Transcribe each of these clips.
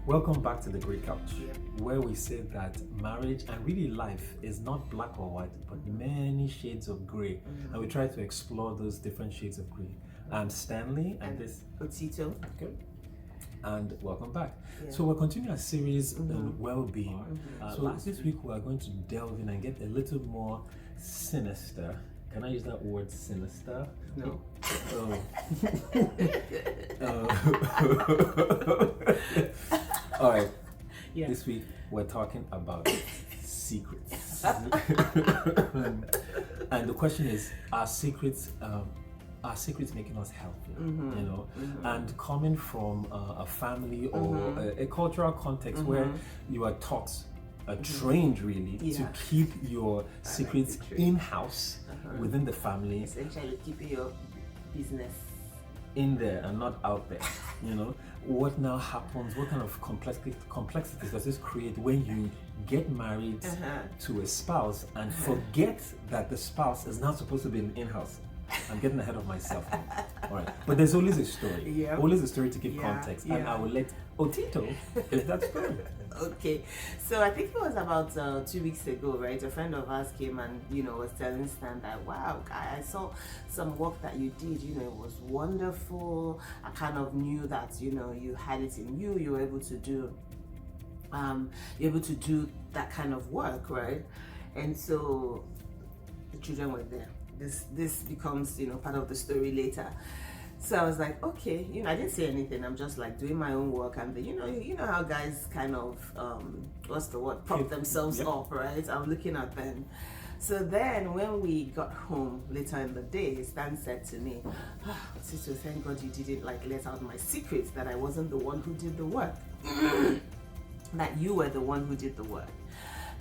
Welcome back to the Great Couch, Yep. where we say that marriage and really life is not black or white, but many shades of gray. And we try to explore those different shades of gray. I'm Stanley, and this Otito. okay. And welcome back. Yeah. So we're continuing our series on well-being. So this week we are going to delve in and get a little more sinister. Can I use that word, sinister? No. All right. Yeah. This week we're talking about secrets. And the question is, are secrets making us healthy? And coming from a family or a cultural context where you are taught, trained really, to keep your secrets in-house within the family, Essentially keeping your business in there and not out there. What now happens? What kind of complexities does this create when you get married to a spouse and forget that the spouse is not supposed to be in-house? I'm getting ahead of myself. All right, but there's always a story. Yep. Always a story to give context, and I will let Otito give that story. Okay, so I think it was about 2 weeks ago, right? A friend of ours came and was telling Stan that, wow, guy, I saw some work that you did. It was wonderful. I kind of knew that you had it in you. You were able to do that kind of work, right? And so the children were there. This becomes part of the story later. So I was like, okay, I didn't say anything. I'm just like doing my own work, and you know how guys kind of prop themselves up, right? I'm looking at them. So then when we got home later in the day, Stan said to me, Sister, thank God you didn't let out my secrets, that I wasn't the one who did the work. That you were the one who did the work.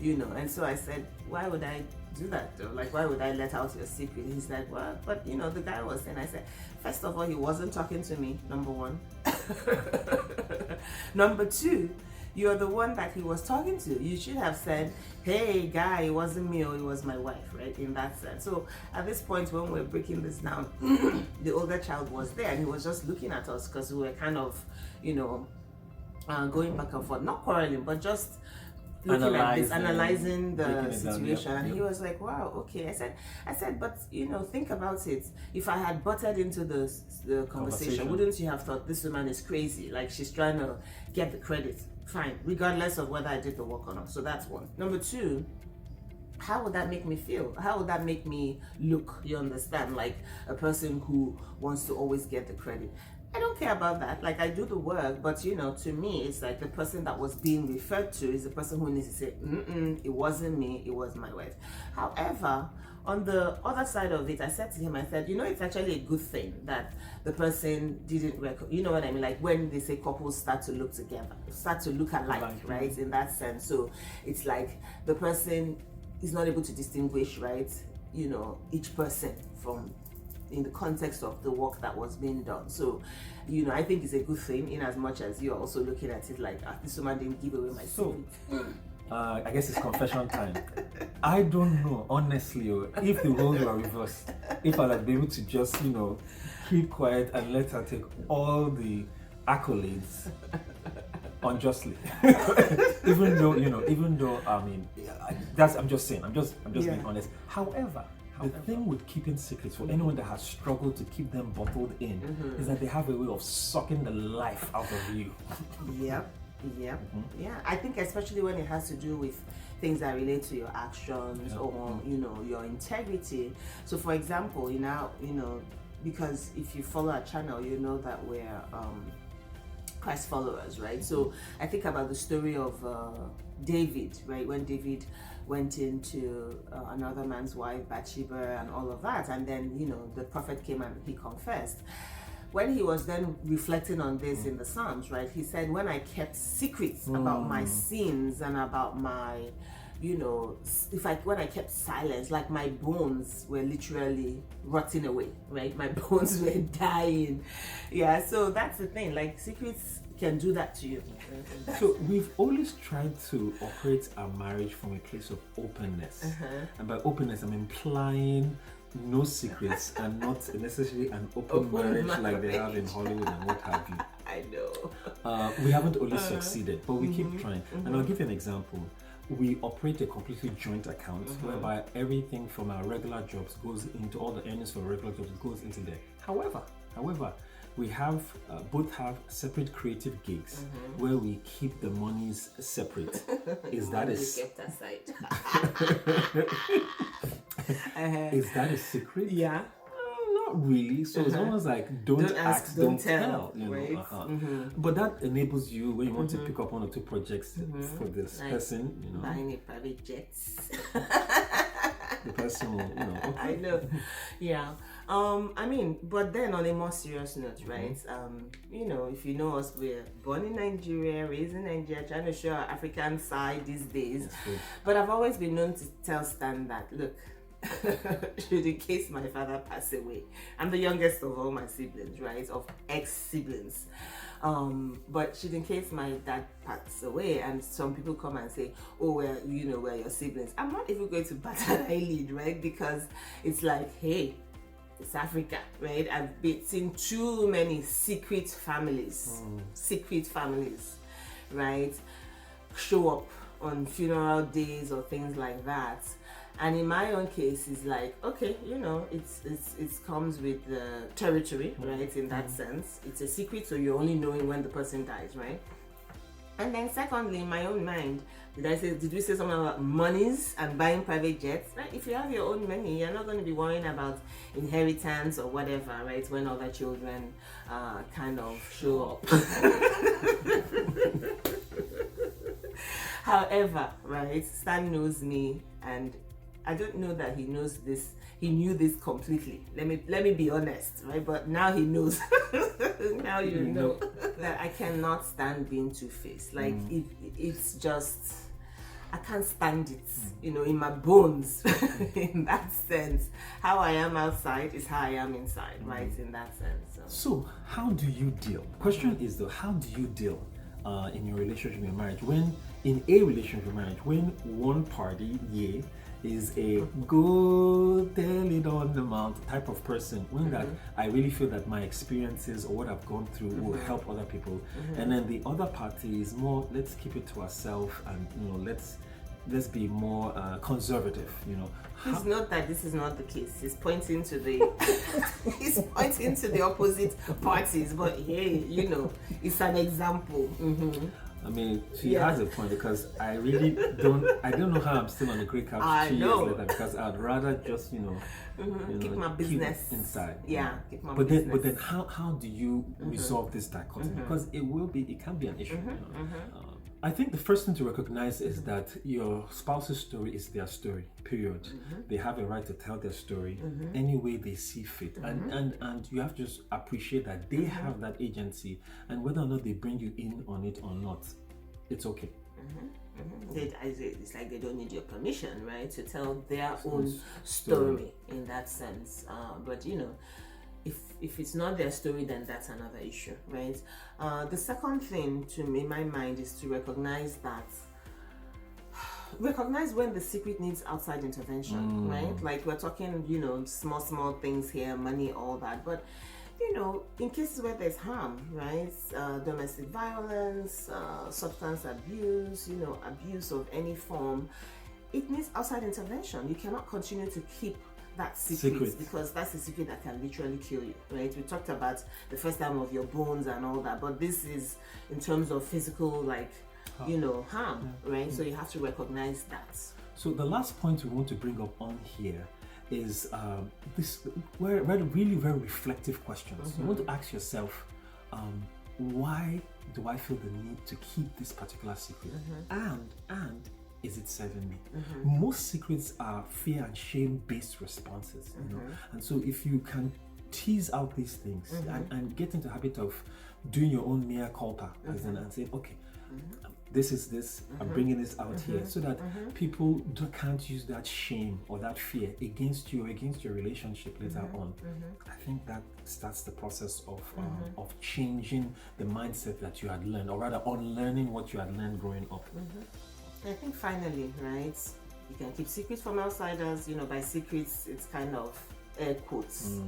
And so I said, why would I do that though? Why would I let out your secret? He said, well, but the guy was saying, I said, first of all, he wasn't talking to me, number one. Number two, you're the one that he was talking to. You should have said, hey guy, it wasn't me, or it was my wife, right? In that sense. So at this point when we're breaking this down, the older child was there and he was just looking at us because we were kind of, going back and forth, not quarreling, but just analyzing the situation. And he was like, wow, okay. I said, but think about it. If I had butted into the conversation, wouldn't you have thought this woman is crazy? She's trying to get the credit. Fine, regardless of whether I did the work or not. So that's one. Number two, how would that make me feel? How would that make me look? You understand? Like a person who wants to always get the credit. I don't care about that. I do the work, but to me, it's like the person that was being referred to is the person who needs to say, it wasn't me, it was my wife. However, on the other side of it, I said to him, it's actually a good thing that the person didn't you know what I mean? When they say couples start to look together, start to look alike, right? In that sense. So it's like the person is not able to distinguish, right? Each person from in the context of the work that was being done. So, I think it's a good thing in as much as you're also looking at it like, this woman didn't give away my secret. I guess it's confession time. I don't know, honestly, if the roles were reversed, if I'd be able to just, keep quiet and let her take all the accolades unjustly. even though, I mean, I'm just saying, I'm just being honest. However, the thing with keeping secrets, for anyone that has struggled to keep them bottled in, is that they have a way of sucking the life out of you. Yeah. I think especially when it has to do with things that relate to your actions or your integrity. So for example, because if you follow our channel, you know that we're Christ followers, right? So I think about the story of David, right? When David went into another man's wife, Bathsheba, and all of that, and then the prophet came and he confessed. When he was then reflecting on this in the Psalms, right, he said, when I kept secrets about my sins and about my when I kept silence, my bones were literally rotting away, right? My bones were dying. Yeah, so that's the thing, secrets can do that to you. So we've always tried to operate our marriage from a place of openness. And by openness, I'm implying no secrets and not necessarily an open marriage like they have in Hollywood and what have you. I know. We haven't only succeeded, but we keep trying. And I'll give you an example. We operate a completely joint account whereby everything from our regular jobs goes into all the earnings for regular jobs goes into there. However, we have both have separate creative gigs where we keep the monies separate. Is that a kept aside? Is that a secret? Yeah. Not really. So it's almost like don't ask, don't tell. You know? Right? But that enables you when you want to pick up one or two projects for this Like person. You know, buying a private jet. the person will, you know. Okay. I know. Yeah. I mean, but then on a more serious note, right? You know, if you know us, we're born in Nigeria, raised in Nigeria, trying to show our African side these days. But I've always been known to tell Stan that, look, should in case my father pass away, I'm the youngest of all my siblings, right? Of ex-siblings. But should in case my dad passes away and some people come and say, oh, well, you know, we're your siblings, I'm not even going to bat an eyelid, right? Because it's like, hey, it's Africa, right? I've seen too many secret families, right, show up on funeral days or things like that. And in my own case, it's like, okay, you know, it comes with the territory, right? In that sense, it's a secret, so you're only knowing when the person dies, right? And then secondly, in my own mind, did we say something about monies and buying private jets? Right? If you have your own money, you're not going to be worrying about inheritance or whatever, right? When other children kind of show up. However, right, Stan knows me, and I don't know that he knows this. He knew this completely. Let me be honest, right? But now he knows. Now you know that I cannot stand being two-faced. Like it's just, I can't stand it. You know, in my bones. In that sense, how I am outside is how I am inside, right? In that sense. So how do you deal? The question is though, how do you deal in your relationship in marriage when when one party, is a go tell it on the mount type of person, when that I really feel that my experiences or what I've gone through will help other people, and then the other party is more, let's keep it to ourselves, and you know, let's be more conservative, you know. It's not that this is not the case. He's pointing to the opposite parties, but hey, you know, it's an example. I mean, she has a point, because I really don't know how I'm still on the Grey Couch 2 years later, because I'd rather just, you know, keep my business inside. Yeah, keep my business. business. But then how do you resolve this dichotomy? Because it can be an issue. You know? I think the first thing to recognize is that your spouse's story is their story, period. They have a right to tell their story any way they see fit. And you have to just appreciate that they have that agency, and whether or not they bring you in on it or not, it's okay. It's like they don't need your permission, right, to tell their own story in that sense. But you know, if it's not their story, then that's another issue, right? The second thing in my mind is to recognize when the secret needs outside intervention, right? Like we're talking, you know, small things here, money, all that, but you know, in cases where there's harm, right? Domestic violence, substance abuse, you know, abuse of any form, it needs outside intervention. You cannot continue to keep that secret, because that's a secret that can literally kill you, right? We talked about the first time of your bones and all that, but this is in terms of physical, like, you know, harm, right? So you have to recognize that. So the last point we want to bring up on here is this really very reflective questions. You want to ask yourself, why do I feel the need to keep this particular secret, and is it serving me? Most secrets are fear and shame based responses, you know, and so if you can tease out these things and get into the habit of doing your own mea culpa, as in, and say, okay, this is this, I'm bringing this out here, so that people can't use that shame or that fear against you or against your relationship later on. I think that starts the process of changing the mindset that you had learned, or rather unlearning what you had learned growing up. I think finally, right, you can keep secrets from outsiders. You know, by secrets, it's kind of air quotes.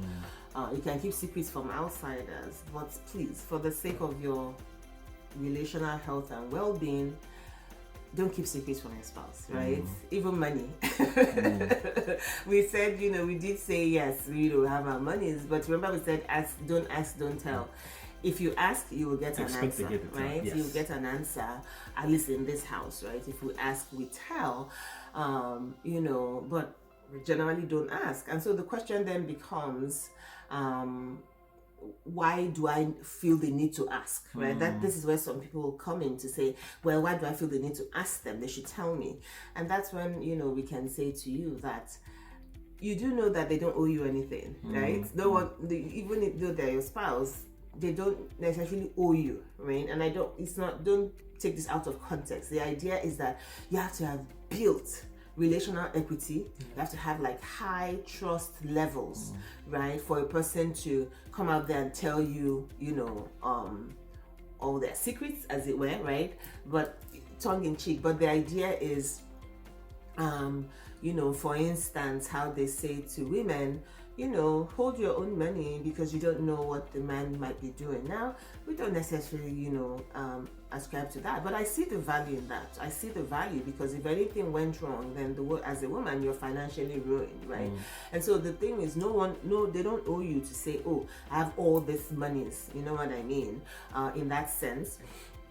You can keep secrets from outsiders, but please, for the sake of your relational health and well-being, don't keep secrets from your spouse, right? Even money. We said, we did say yes, we don't have our monies, but remember we said ask, don't tell. If you ask, you will get an answer, right? Yes. You'll get an answer, at least in this house, right? If we ask, we tell, but we generally don't ask. And so the question then becomes, why do I feel the need to ask, right? This is where some people come in to say, well, why do I feel the need to ask them? They should tell me. And that's when, we can say to you that you do know that they don't owe you anything, right? Even though they're your spouse, they don't necessarily owe you, right? And don't take this out of context. The idea is that you have to have built relational equity. You have to have like high trust levels, right, for a person to come out there and tell you, all their secrets, as it were, right? But tongue in cheek. But the idea is, for instance, how they say to women, hold your own money because you don't know what the man might be doing. Now, we don't necessarily, ascribe to that, but I see the value in that. I see the value because if anything went wrong, then as a woman, you're financially ruined, right? And so the thing is, they don't owe you to say, oh, I have all this monies. You know what I mean? In that sense.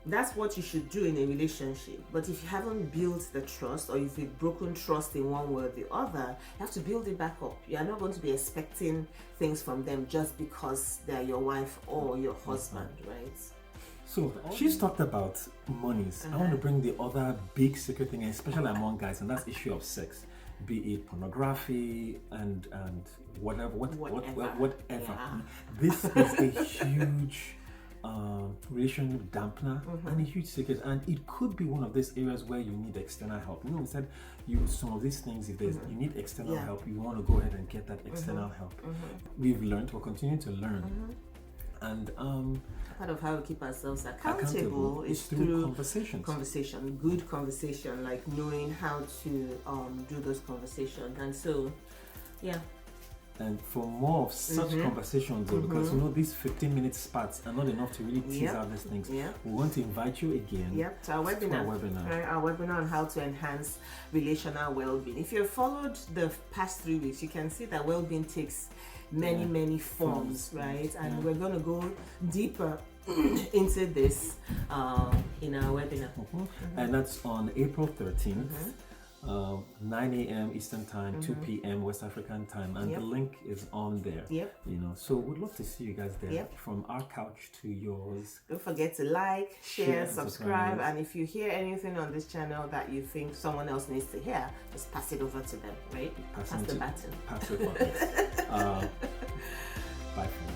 That's what you should do in a relationship. But if you haven't built the trust, or if you've broken trust in one way or the other, you have to build it back up. You are not going to be expecting things from them just because they're your wife or your husband, right? So she's talked about monies. I want to bring the other big secret thing, especially among guys, and that's issue of sex, be it pornography and whatever. Yeah. This is a huge relationship dampener and a huge secret, and it could be one of these areas where you need external help. We said some of these things, if you need external help, you want to go ahead and get that external help. We've learned, we'll continue to learn. And part of how we keep ourselves accountable is through conversation, good conversation, like knowing how to do those conversations. And so, yeah. And for more of such conversations, though, because these 15-minute spats are not enough to really tease out these things. We want to invite you again to our webinar. Our webinar on how to enhance relational well-being. If you've followed the past 3 weeks, you can see that well-being takes many forms, right? And we're going to go deeper into this in our webinar. And that's on April 13th. 9 a.m. Eastern Time, 2 p.m. West African Time, and the link is on there. So we'd love to see you guys there. From our couch to yours. Don't forget to like, share, subscribe, and if you hear anything on this channel that you think someone else needs to hear, just pass it over to them, right? Pass the baton. Pass it on. Bye for now.